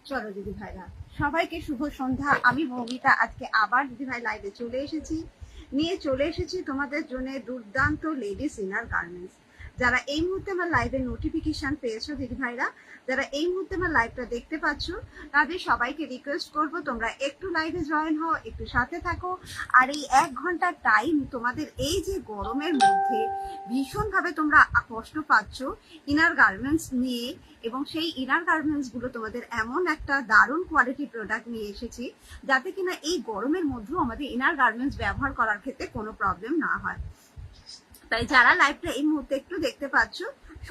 চলো দিদি ভাইরা, সবাইকে শুভ সন্ধ্যা। আমি মৌমিতা আজকে আবার দিদি ভাই লাইভে চলে এসেছি তোমাদের জন্য দুর্দান্ত লেডিস ইনার গার্মেন্টস। যারা এই মুহূর্তে আমার লাইভের নোটিফিকেশন পেয়েছো দিদি ভাইরা, যারা এই মুহূর্তে আমার লাইভটা দেখতে পাচ্ছ, তাদের সবাইকে রিকোয়েস্ট করব তোমরা একটু লাইভে জয়েন হও, একটু সাথে থাকো। আর এই 1 ঘন্টার টাইম তোমাদের এই যে গরমের মধ্যে ভীষণভাবে তোমরা কষ্ট পাচ্ছ ইনার গার্মেন্টস নিয়ে, এবং সেই ইনার গার্মেন্টস গুলো তোমাদের এমন একটা দারুণ কোয়ালিটি প্রোডাক্ট নিয়ে এসেছি যাতে কিনা এই গরমের মধ্যেও আমাদের ইনার গার্মেন্টস ব্যবহার করার ক্ষেত্রে কোনো প্রবলেম না হয়। তাই যারা লাইভটা এই মুহূর্তে একটু দেখতে পাচ্ছ,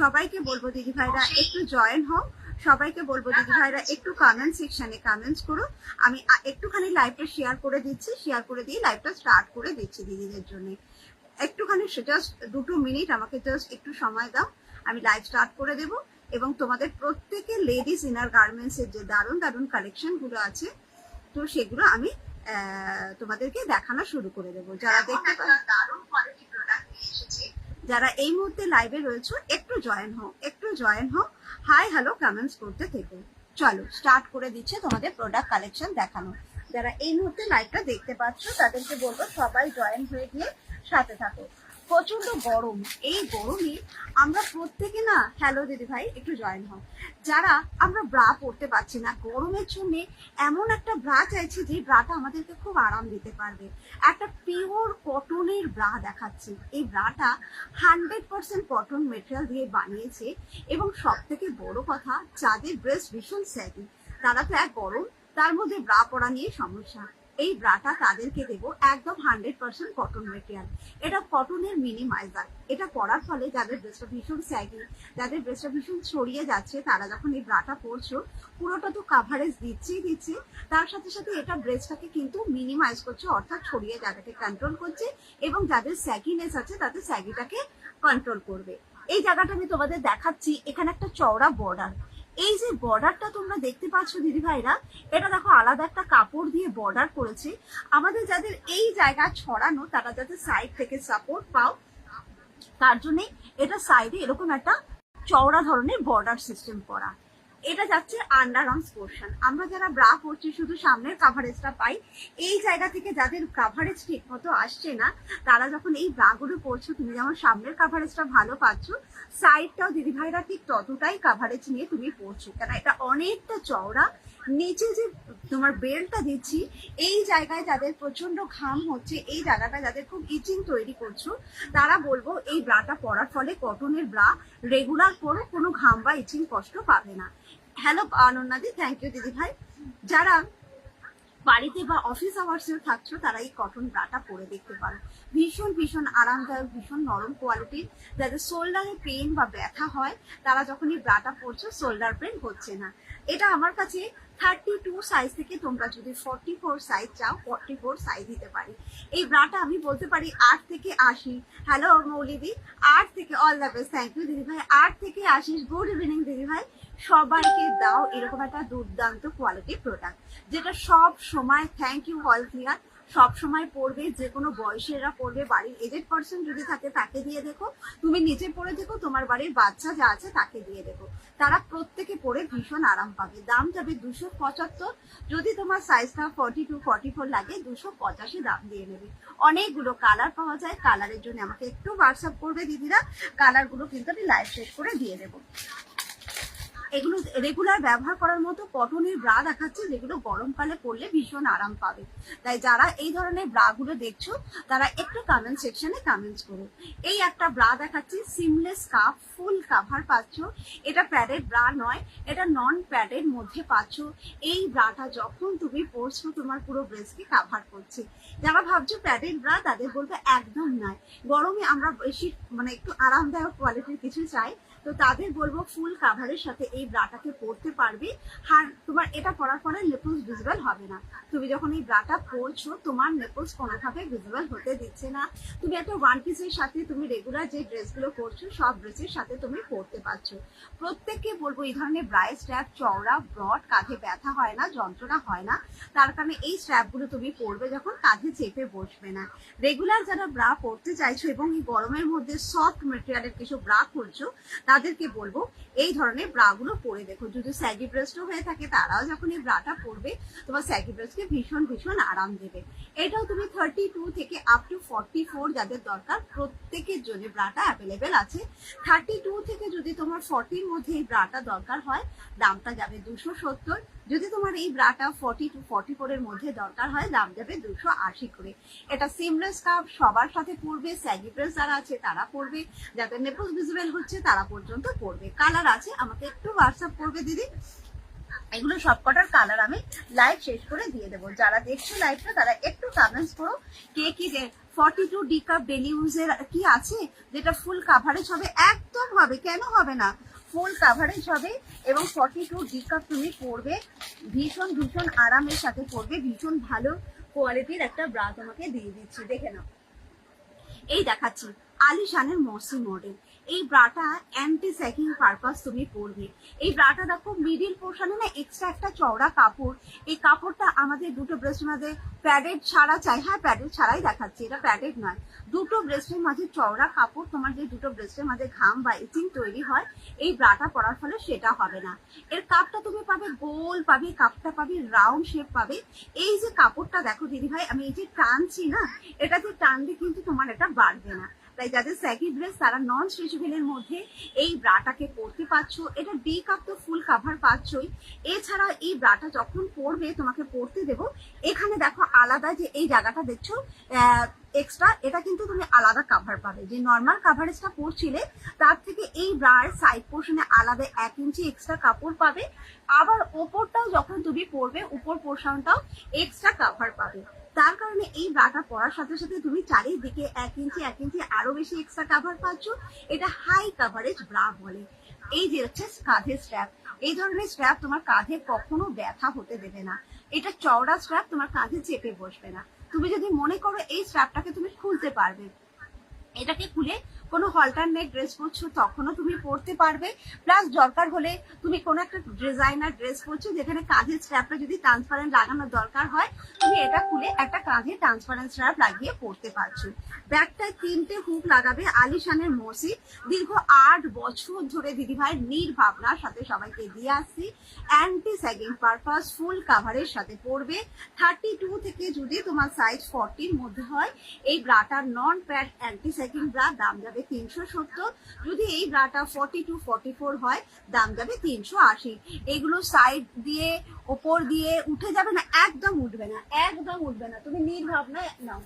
সবাইকে বলবো দিদি ভাইরা একটু জয়েন হও, সবাইকে বলবো দিদি ভাইরা একটু কমেন্ট সেকশনে কমেন্টস করো। আমি একটুখানি লাইভটা শেয়ার করে দিচ্ছি, শেয়ার করে দিয়ে লাইভটা স্টার্ট করে দিচ্ছি দিদিদের জন্য। একটুখানি জাস্ট 2 মিনিট আমাকে জাস্ট একটু সময় দাও, আমি লাইভ স্টার্ট করে দেব। এবং তোমাদের প্রত্যেকের লেডিস ইনার গার্মেন্টস এর যে দারুণ দারুণ কালেকশন গুলো আছে, তো সেগুলো আমি তোমাদেরকে দেখানো শুরু করে দেবো। যারা দেখতে দারুণ কোয়ালিটি প্রোডাক্ট নিয়ে এসেছি, যারা এই মুহূর্তে লাইভে রয়েছে একটু জয়েন হও, হাই হ্যালো কমেন্টস করতে থেকো। চলো স্টার্ট করে দিচ্ছে তোমাদের প্রোডাক্ট কালেকশন দেখানো। যারা এই মুহূর্তে লাইভটা দেখতে পাচ্ছ তাদেরকে বলবো সবাই জয়েন হয়ে গিয়ে সাথে থাকো। প্রচন্ড গরম, এই গরমে আমরা প্রত্যেকে না, হ্যালো দিদি ভাই একটু জয়েন হও, যারা আমরা ব্রা পরতে পারছি না গরমের জন্য, এমন একটা ব্রা চাইছি যে ব্রাটা আমাদেরকে খুব আরাম দিতে পারবে। একটা পিওর কটনের ব্রা দেখাচ্ছি। এই ব্রাটা 100% কটন মেটেরিয়াল দিয়ে বানিয়েছে, এবং সব থেকে বড় কথা, যাদের ব্রেস্ট ভীষণ স্যাগি, তারা তো এক গরম, তার মধ্যে ব্রা পরা নিয়ে সমস্যা, এই ব্রাটা তাদেরকে দেবো একদম 100% কটন মেটেরিয়াল। এটা কটনের মিনিমাইজার। এটা পরার ফলে যাদের ব্রেস্টটা ভীষণ স্যাগি, যাদের ব্রেস্টটা ভীষণ ছড়িয়ে যাচ্ছে, তারা যখন এই ব্রাটা পরছো পুরোটা তো কাভারেজ দিচ্ছে, তার সাথে সাথে এটা ব্রেস্টটাকে কিন্তু মিনিমাইজ করছে, অর্থাৎ ছড়িয়ে যাওয়াটাকে কন্ট্রোল করছে, এবং যাদের স্যাগিনেস আছে তাদের স্যাগিটাকে কন্ট্রোল করবে। এই জায়গাটা আমি তোমাদের দেখাচ্ছি, এখানে একটা চওড়া বর্ডার। এই যে বর্ডারটা তোমরা দেখতে পাচ্ছ দিদি ভাইরা, এটা দেখো আলাদা একটা কাপড় দিয়ে বর্ডার করেছে। আমাদের যাদের এই জায়গা ছড়ানো, তারা যাতে সাইড থেকে সাপোর্ট পাও, তার জন্য এটা সাইডে এরকম একটা চওড়া ধরনের বর্ডার সিস্টেম করা। এটা যাচ্ছে আন্ডার আর্মস পোর্শন। আমরা যারা ব্রা পরছি শুধু সামনের কাভারেজটা পাই, এই জায়গা থেকে যাদের কাভারেজ ঠিক মতো আসছে না, তারা যখন এই ব্রাগুলো পরছো, তুমি যেমন সামনের কাভারেজটা ভালো পাচ্ছ, সাইডটাও দিদি ভাইরা ঠিক ততটাই কাভারেজ নিয়ে তুমি পরছো, কেন এটা অনেকটা চওড়া। নিচে যে তোমার বেল্টটা দিচ্ছি, এই জায়গায় যাদের প্রচন্ড ঘাম হচ্ছে, এই জায়গাটা যাদের খুব ইচিং তৈরি করছো, তারা বলবো এই ব্রাটা পরার ফলে, কটনের ব্রা রেগুলার পরো, কোনো ঘাম বা ইচিং কষ্ট পাবে না। হ্যালো অনন্যাদি, থ্যাংক ইউ দিদি ভাই। যারা বাড়িতে বা অফিস আওয়ার্সেও থাকছো, তারা এই কটন ব্রাটা পরে দেখতে পারো, ভীষণ আরামদায়ক, ভীষণ নরম কোয়ালিটির। যাদের শোল্ডারে পেন বা ব্যথা হয়, তারা যখন এই ব্রাটা পরছো শোল্ডার পেন হচ্ছে না। এটা আমার কাছে 32 সাইজ থেকে তোমরা যদি 44 সাইজ চাও, 44 সাইজ দিতে পারি। এই ব্রাটা আমি বলতে পারি 8 থেকে 80। হ্যালো মৌলিদি, 8 থেকে, all the best, thank you দিদি ভাই। 8 থেকে 80, গুড ইভিনিং দিদি ভাই। সবাইকে দাও এরকম একটা দুর্দান্ত কোয়ালিটি প্রোডাক্ট, যেটা সব সময়, থ্যাংক ইউ অল ক্লিয়ার, সব সময় পড়বে, যে কোনো বয়সেরা পড়বে। বাড়ির এজেড পার্সন যদি থাকে তাকে দিয়ে দেখো, তুমি নিচে পড়ে দেখো, তোমার বাড়ির বাচ্চা যা আছে তাকে দিয়ে দেখো, তারা প্রত্যেকে পড়ে ভীষণ আরাম পাবে। দাম যাবে 275। যদি তোমার সাইজটা 42 44 লাগে, 285 দাম দিয়ে নেবে। অনেকগুলো কালার পাওয়া যায়, কালারের জন্য আমাকে একটু হোয়াটসঅ্যাপ করবে দিদিরা, কালারগুলো কিন্তু আমি লাইভ শেষ করে দিয়ে দেবো। এগুলো রেগুলার ব্যবহার করার মতো কটনের ব্রা দেখাচ্ছে, যেগুলো গরমকালে পরলে ভীষণ আরাম পাবে। তাই যারা এই ধরনের ব্রা গুলো দেখছো, তারা একটু কমেন্ট সেকশনে কমেন্টস করো। এই একটা ব্রা দেখাচ্ছি, সিমলেস কাপ, ফুল কাভার পাচ্ছ। এটা প্যাডেড ব্রা নয়, এটা নন প্যাডের মধ্যে পাচ্ছ। এই ব্রাটা যখন তুমি পরছো, তোমার পুরো ব্রেস্টকে কাভার করছে। যারা ভাবছো প্যাডেড ব্রা, তাদের বলবো একদম নয়। গরমে আমরা বেশি একটু আরামদায়ক কোয়ালিটির কিছু চাই, তো তাদের বলবো ফুল কাভারের সাথে এই ব্রাটাকে পরতে পারবে। আর তোমার এটা পরার পরে নিপলস ভিজিবল হবে না। তুমি যখন এই ব্রাটা পরছো তোমার নিপলস কোনোভাবে ভিজিবল হতে দিচ্ছে না। তুমি একটা ওয়ান পিসের সাথে তুমি রেগুলার যে ড্রেসগুলো পরছো সব ড্রেসের সাথে তুমি পরতে পারছো। প্রত্যেককে বলবো এই ধরনের ব্রাই স্ট্র্যাপ চওড়া ব্রড, কাঁধে ব্যথা হয় না, যন্ত্রণা হয় না, তার কারণে এই স্ট্র্যাপগুলো তুমি পরবে যখন কাঁধে চেপে বসবে না। রেগুলার যারা ব্রা পরতে চাইছো এবং এই গরমের মধ্যে সফট মেটেরিয়ালের কিছু ব্রা করছো তাদেরকে বলবো এই ধরনের ব্রাগুলো পরে দেখো। যদি স্যাগি ব্রেস্টও হয়ে থাকে তারাও যখন এই ব্রাটা পরবে তোমার স্যাগি ব্রেস্টকে ভীষণ ভীষণ আরাম দেবে। এটাও তুমি 32 থেকে আপ টু 44 যাদের দরকার প্রত্যেকের জন্য ব্রাটা অ্যাভেলেবেল আছে। 32 থেকে যদি তোমার 40 মধ্যে এই ব্রাটা দরকার হয় দামটা যাবে 270। যদি তোমার এই ব্রাটা 40 to 44 এর মধ্যে দরকার হয় দাম যাবে 280 করে। এটা সিমলেস কাপ সবার সাথে পরবে, স্যাগি ব্রেস্ট যারা আছে তারা পরবে, যাদের নেপলস ভিজিবল হচ্ছে তারা পর্যন্ত পরবে। কালার আছে, আমাকে একটু হোয়াটসঅ্যাপ করবে দিদি, এগুলো সবকটার কালার আমি লাইভ শেষ করে দিয়ে দেবো। যারা দেখছো লাইভটা তারা একটু কমেন্টস করো কে কি 42 ডি কাপ ডেলি ইউজের কি আছে যেটা ফুল কাভারেজ হবে। একদম হবে, কেন হবে না, ফুল কাভারেজ হবে এবং 42 ডি কাপ তুমি পরবে, ভীষণ ভীষণ আরামের সাথে পরবে, ভীষণ ভালো কোয়ালিটির একটা ব্রা তোমাকে দিয়ে দিচ্ছি। দেখে নাও, এই দেখাচ্ছি আলিশানের মসি মডেল। এই ব্রাটা অ্যান্টি স্যাগিং পারপাস তুমি পরবে। এই ব্রাটা দেখো মিডিল পোর্শনে না এক্সট্রা একটা চওড়া কাপড়, এই কাপড়টা আমাদের দুটো ব্রেস্টের মাঝে প্যাডেড ছাড়া চাই, হ্যাঁ প্যাডেড ছাড়াই দেখাচ্ছি, এটা প্যাডেড নয়, দুটো ব্রেস্টের মাঝে চওড়া কাপড়। তোমার যে দুটো ব্রেস্টের মাঝে ঘাম বা ইচিং তৈরি হয় এই ব্রাটা পরার ফলে সেটা হবে না। এর কাপটা তুমি পাবে গোল পাবে, কাপটা পাবে রাউন্ড শেপ পাবে। এই যে কাপড়টা দেখো দিদি ভাই, আমি এই যে টানছি না, এটাতে টানলে কিন্তু তোমার এটা বাড়বে না। তাই যাদের স্যাগি ড্রেস তারা নন স্ট্রেচেবলের মধ্যে এই ব্রাটাকে পরতে পারছো। এটা ডি কাপ তো ফুল কাভার পাচ্ছই। এছাড়া এই ব্রাটা যখন পরবে তোমাকে পরতে দেবো, এখানে দেখো আলাদা যে এই জায়গাটা দেখছো এক্সট্রা, এটা কিন্তু তুমি আলাদা কাভার পাবে। যে নর্মাল কাভারেজটা পরছিলে তার থেকে এই ব্রার সাইড পোর্শনে আলাদা 1 ইঞ্চি এক্সট্রা কাপড় পাবে। আবার ওপরটাও যখন তুমি পরবে উপর পোর্শনটাও এক্সট্রা কাভার পাবে। তার কারণে এই ব্রাটা পরার সাথে সাথে তুমি চারিদিকে 1 ইঞ্চি আরো বেশি এক্সট্রা কাভার পাচ্ছ। এটা হাই কাভারেজ ব্রা বলে। এই যে হচ্ছে কাঁধের স্ট্র্যাপ, এই ধরনের স্ট্র্যাপ তোমার কাঁধে কখনো ব্যথা হতে দেবে না। এটা চওড়া স্ট্র্যাপ, তোমার কাঁধে চেপে বসবে না। তুমি যদি মনে করো এই স্ট্র্যাপটাকে তুমি খুলতে পারবে, এটাকে খুলে কোনো হলটারনেট ড্রেস পরছো তখনও তুমি পরতে পারবে। প্লাস দরকার হলে তুমি কোনো একটা ডিজাইনার ড্রেস পরছো যেখানে কাঁধের স্ট্র্যাপটা যদি ট্রান্সপারেন্ট লাগানোর দরকার হয় তুমি এটা খুলে একটা কাঁধে ট্রান্সপারেন্ট স্ট্র্যাপ লাগিয়ে পরতে পারছো। ব্যাগটায় 3টে হুক লাগাবে আলিশানের মসি। দীর্ঘ 8 বছর ধরে দিদিভাই নির্ভাবনার সাথে সবাইকে দিয়ে আসছি। অ্যান্টি স্যাগিং পারপাস ফুল কাভারের সাথে পরবে। 32 থেকে যদি তোমার সাইজ 40 মধ্যে হয় এই ব্রাটার নন প্যাড অ্যান্টি স্যাগিং ব্রা দাম যাবে 370। যদি এই ব্রাটা 40 to 44 হয় দাম যাবে 380। এগুলো সাইড দিয়ে ওপর দিয়ে উঠে যাবে না, একদম উঠবে না, একদম উঠবে না, তুমি নির্ভাবনায় নাও,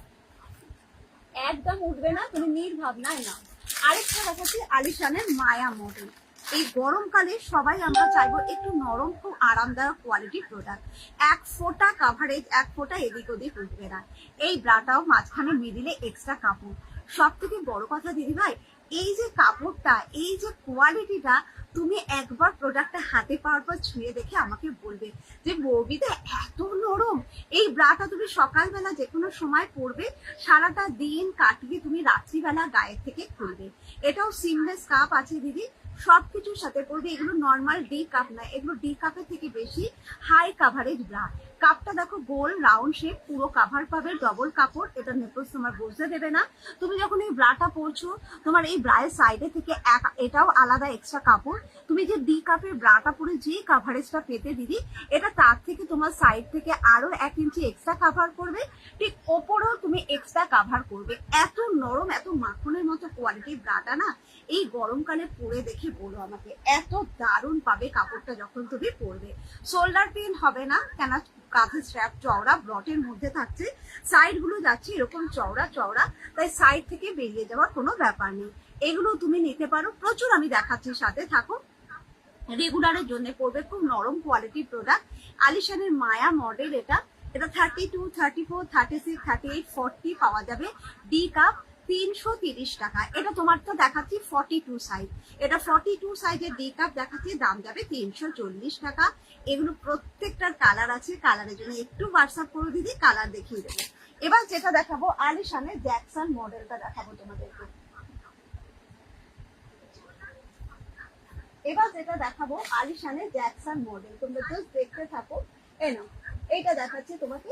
একদম উঠবে না, তুমি নির্ভাবনায় নাও। আরেকটা দেখাচ্ছি আলিশানের মায়া মডেল। এই গরমকালে সবাই আমরা চাইবো একটু নরম খুব আরামদায়ক কোয়ালিটির প্রোডাক্ট। 1 ফোঁটা কাভারেজ 1 ফোঁটা এদিক ওদিক উঠবে না। এই ব্রাটাও মাঝখানে মিডিলে এক্সট্রা কাপড়। সব থেকে বড় কথা দিদি ভাই, এই যে কাপড়টা, এই যে কোয়ালিটিটা, তুমি একবার প্রোডাক্টটা হাতে পাওয়ার পর ছুঁয়ে দেখে আমাকে বলবে যে বৌদিদা এত নরম। এই ব্রাটা তুমি সকালবেলা যে কোনো সময় পরবে, সারাটা দিন কাটিয়ে তুমি রাত্রিবেলা গায়ের থেকে খুলবে। এটাও সিমলেস কাপ আছে দিদি, সবকিছুর সাথে পরবে। এগুলো নর্মাল ডি কাপ না, এগুলো ডি কাপের থেকে বেশি হাই কাভারেজ ব্রা। কাপটা দেখো গোল রাউন্ড শেপ, পুরো কাভার পাবে, ডবল কাপড়, এটা নেপলস তোমার বুঝতে দেবে না। তুমি যখন এই ব্রাটা পরছো তোমার এই ব্রায়ের সাইডে থেকে এটাও আলাদা এক্সট্রা কাপড়। তুমি যে ডি কাপের ব্রাটা পরে যে কাভারেজটা পেতে দিদি, এটা তার থেকে তোমার সাইড থেকে আরো 1 ইঞ্চি এক্সট্রা কাভার করবে, ঠিক ওপরেও তুমি এক্সট্রা কাভার করবে। এত নরম এত মাখনের মতো কোয়ালিটির ব্রাটা না, এই গরমকালে পরে দেখে বলো আমাকে, এত দারুণ পাবে কাপড়টা যখন তুমি পরবে। শোল্ডার পেন হবে না, কেন কাঁধের স্ট্র্যাপ চওড়া ব্রটের মধ্যে থাকছে, সাইড গুলো যাচ্ছে এরকম চওড়া চওড়া, তাই সাইড থেকে বেরিয়ে যাওয়ার কোনো ব্যাপার নেই। এগুলো তুমি নিতে পারো, প্রচুর আমি দেখাচ্ছি, সাথে থাকো। রেগুলারের জন্য পড়বে, খুব নরম কোয়ালিটির প্রোডাক্ট। আলিশানের মায়া মডেল এটা। এটা 32, 34, 36, 38, 40 পাওয়া যাবে। ডি কাপ 330 টাকা। এটা তোমার তো দেখাচ্ছি 42 সাইজ, এটা 42 সাইজের ডি কাপ দেখাচ্ছি, দাম যাবে 340 টাকা। এগুলো প্রত্যেকটার কালার আছে, কালারের জন্য একটু হোয়াটসঅ্যাপ করে দিদি, কালার দেখিয়ে দেবো। এবার যেটা দেখাবো আলিশানের জ্যাকসন মডেলটা দেখাবো তোমাদেরকে। এবার যেটা দেখাবো আলিশানের জ্যাকসন মডেল, তোমরা জাস্ট দেখতে থাকো। এনো এইটা দেখাচ্ছি তোমাকে,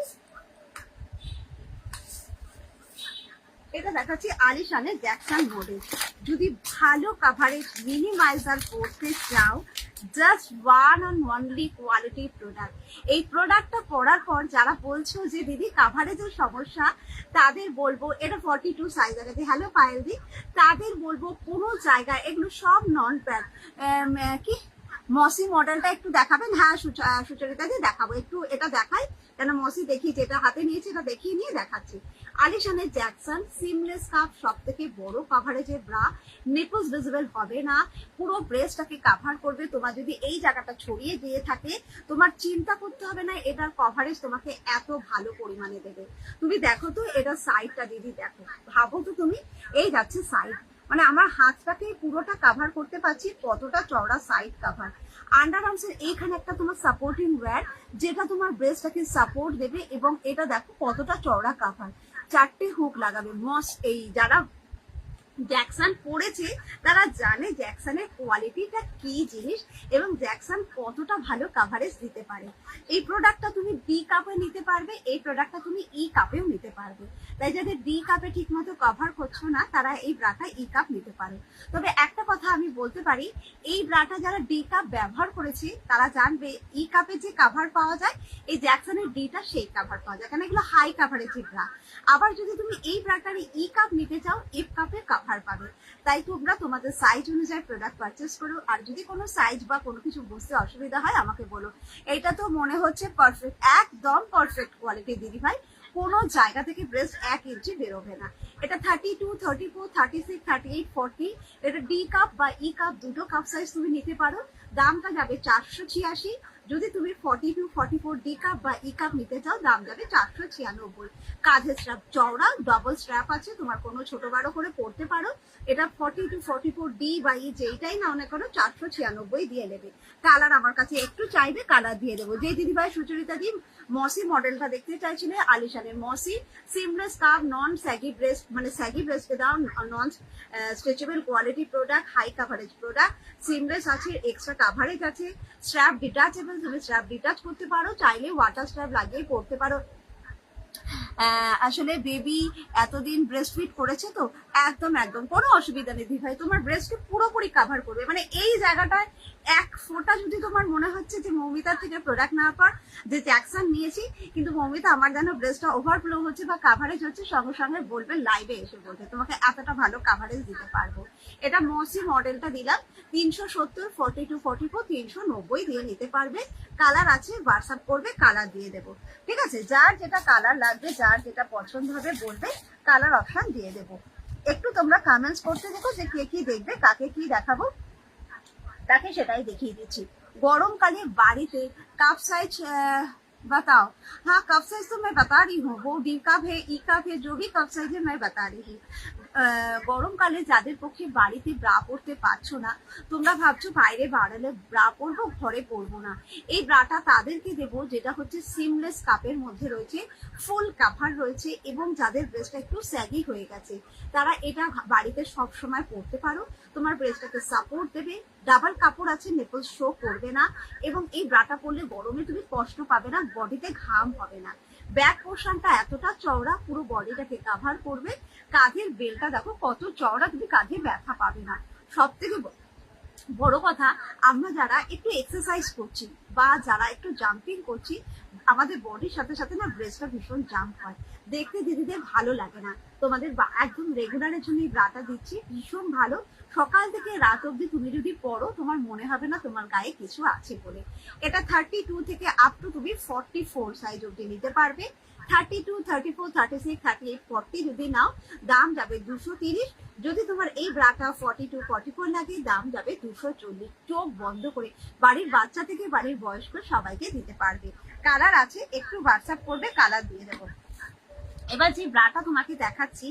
এটা দেখাচ্ছি আলিশানের জ্যাকসন মডেল। যদি ভালো কাভারেজ মিনিমাইজার করতে চাও, just one on only quality product. এই প্রোডাক্টটা পরার পর যারা বলছো যে দিদি কাভারেজের সমস্যা, তাদের বলবো এটা 42 সাইজ আছে। হ্যালো পায়েল দি, তাদের বলবো কোনো জায়গায় এগুলো সব নন প্যাড। কি মসি মডেলটা একটু দেখাবেন? হ্যাঁ সুচরিতা দি দেখাবো, একটু এটা দেখাই, কেন মসি দেখি যেটা হাতে নিয়েছি এটা দেখিয়ে নিয়ে দেখাচ্ছি। আলিশানের জ্যাকসন সিমলেস কাপ, সব থেকে বড় কাভারেজের ব্রা, নিপলস ভিজিবল হবে না, পুরো ব্রেস্টটাকে কাভার করবে। তোমার যদি এই জায়গাটা ছড়িয়ে দিয়ে থাকে, তোমার চিন্তা করতে হবে না এটার কভারেজ তোমাকে এত ভালো পরিমাণে দেবে। তুমি দেখো তো এটা সাইডটা দিদি, দেখো ভাবো তো তুমি, এই যাচ্ছে সাইড, মানে আমার হাতটাকে পুরোটা কাভার করতে পারছি, কতটা চওড়া সাইড কাভার। আন্ডার আর্মসের এইখানে একটা তোমার সাপোর্টিং ওয়্যার, যেটা তোমার ব্রেস্টটাকে সাপোর্ট দেবে, এবং এটা দেখো কতটা চওড়া কাভার। 4টে হুক লাগাবে। এই যারা জ্যাকসন পড়েছে তারা জানে জ্যাকসনের কোয়ালিটিটা কি জিনিস এবং জ্যাকসন কতটা ভালো কাভারেজ দিতে পারে। এই প্রোডাক্টটা তুমি ডি কাপে নিতে পারবে, এই প্রোডাক্টটা তুমি ই কাপেও নিতে পারবে। তাই যাদের ডি কাপে ঠিক মতো কভার করছো না, তারা এই ব্রাটা ই কাপ নিতে পারে। তবে একটা কথা আমি বলতে পারি, এই ব্রাটা যারা ডি কাপ ব্যবহার করেছে তারা জানবে ই কাপে যে কাভার পাওয়া যায়, এই জ্যাকসনের ডিটা সেই কাভার পাওয়া যায়, কারণ এগুলো হাই কাভারেজের ব্রা। আবার যদি তুমি এই ব্রাটারে ই কাপ নিতে চাও, এফ কাপে কাভার পাবে। তাই তোমরা তোমাদের সাইজ অনুযায়ী প্রোডাক্ট পারচেস করো। আর যদি কোনো সাইজ বা কোনো কিছু বুঝতে অসুবিধা হয় আমাকে বলো। এটা তো মনে হচ্ছে পারফেক্ট, একদম পারফেক্ট কোয়ালিটি দিদি ভাই, কোনো জায়গা থেকে ব্রেস্ট 1 ইঞ্চি বেরোবে না। এটা 32, 34, 36, 38, 40, এটা ডি কাপ বা ই কাপ দুটো কাপ সাইজ তুমি নিতে পারো। দামটা যাবে 486। যদি তুমি 42, 44 ডি কাপ বা ই কাপ নিতে চাও, দাম যাবে 496। কাঁধের স্ট্র্যাপ চওড়া, ডবল স্ট্র্যাপ আছে, তোমার কোনো ছোট বড় করে পড়তে পারো। এটা 42, 44 ডি বা ই যেইটাই না মনে করো 496 দিয়ে নেবে। কালার আমার কাছে একটু চাইবে, কালার দিয়ে দেবো। যে দিদি ভাই সুচরিতা দি মসি মডেলটা দেখতে চাইছিলে, আলিশানের মসি seamless cup, non saggy breast, মানে স্যাগি ব্রেস্টে দাও, non stretchable quality product, high coverage product, seamless আছে, এক্সট্রা কাভারেজ আছে, স্ট্র্যাপ ডিটাচেবল, তুমি স্ট্র্যাপ ডিটাচ করতে পারো, চাইলে ওয়াটার স্ট্র্যাপ লাগিয়ে পড়তে পারো। আসলে বেবি এতদিন ব্রেস্ট ফিড করেছে তো একদম একদম কোনো অসুবিধা নেই দিদি ভাই, তোমার ব্রেস্টকে পুরোপুরি কাভার করবে। মানে এই জায়গাটায় এক ফোঁটা যদি তোমার মনে হচ্ছে যে মৌমিতার থেকে প্রোডাক্ট নেওয়ার পর যে জ্যাকসন নিয়েছি, কিন্তু মৌমিতা আমার যেন ব্রেস্টটা ওভারফ্লো হচ্ছে বা কাভারেজ হচ্ছে, সঙ্গে সঙ্গে বলবে, লাইভে এসে বলবে তোমাকে এতটা ভালো কাভারেজ দিতে পারবো। এটা মসি মডেলটা দিলাম 370, 42, 44, 390 দিয়ে নিতে পারবে। কালার আছে, হোয়াটসঅ্যাপ করবে, কালার দিয়ে দেবো। ঠিক আছে, যার যেটা কালার লাগবে, যার যেটা পছন্দ হবে বলবে, কালার অপশন দিয়ে দেবো। একটু তোমরা কমেন্টস করতে দেখো যে কে কি দেখবে, কাকে কি দেখাবো, তাকে সেটাই দেখিয়ে দিচ্ছি। গরমকালে বাড়িতে কাপ साइज बताओ। हाँ कप साइज तो मैं बता रही हूँ, वो डी कप है, ई कप है, जो भी कप साइज है मैं बता रही हूँ। গরমকালে যাদের পক্ষে বাড়িতে ব্রা পরতে পারছো না, তোমরা ভাবছো বাইরে বাড়ালে ব্রা পরবো, ঘরে পরবো না, এই ব্রাটা তাদেরকে দেবো যেটা হচ্ছে সিমলেস কাপের মধ্যে রয়েছে, ফুল কাভার রয়েছে, এবং যাদের ব্রেস্টটা একটু স্যাগি হয়ে গেছে তারা এটা বাড়িতে সব সময় পরতে পারো। তোমার ব্রেস্টটাকে সাপোর্ট দেবে, ডাবল কাপড় আছে, নেপল শো করবে না, এবং এই ব্রাটা পরলে গরমে তুমি কষ্ট পাবে না, বডিতে ঘাম হবে না। ব্যাক পোর্শনটা এতটা চওড়া, পুরো বডিটাকে কাভার করবে। কাঁধের বেলটা দেখো কত চওড়া, তুমি কাঁধে ব্যথা পাবে না। সব থেকে বড় কথা, আমরা যারা একটু এক্সারসাইজ করছি বা যারা একটু জাম্পিং করছি, আমাদের বডির সাথে সাথে না ব্রেস্টটা ভীষণ জাম্প হয়, দেখতে দিদিদের ভালো লাগে না। তোমাদের একদম রেগুলারের জন্য এই ব্রাটা দিচ্ছি, ভীষণ ভালো। সকাল থেকে রাত অব্দি তুমি যদি পরো, তোমার মনে হবে না তোমার গায়ে কিছু আছে বলে। এটা 32 থেকে আপ টু তুমি 44 সাইজ অব্দি নিতে পারবে। 32, 34, 36, 38, 40 যদি নাও, দাম যাবে 230। যদি তোমার এই ব্রাটা 42, 44 লাগে, দাম যাবে 240। চোখ বন্ধ করে বাড়ির বাচ্চা থেকে বাড়ির বয়স্ক সবাইকে দিতে পারবে। কালার আছে, একটু হোয়াটসঅ্যাপ করবে, কালার দিয়ে দেবো। এবার যে ব্রাটা তোমাকে দেখাচ্ছি,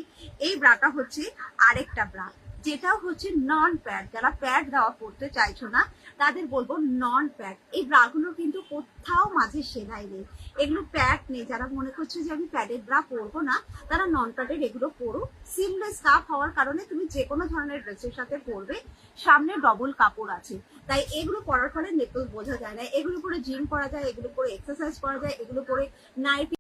এই ব্রাটা হচ্ছে আরেকটা ব্রা, যেটা হচ্ছে নন প্যাড। যারা প্যাড দেওয়া পড়তে চাইছো না তাদের বলবো নন প্যাড। এই ব্রাগুলো কিন্তু কোথাও মাঝে সেলাই নেই, এগুলো প্যাড নেই। যারা মনে করছে যে আমি প্যাডের ব্রা পরবো না, তারা নন প্যাডের এগুলো পরো। সিমলেস কাপ হওয়ার কারণে তুমি যে কোনো ধরনের ড্রেসের সাথে পরবে, সামনে ডবল কাপড় আছে, তাই এগুলো পরার ফলে নেপল বোঝা যায় না। এগুলো পরে জিম করা যায়, এগুলো পরে এক্সারসাইজ করা যায়, এগুলো পরে নাইট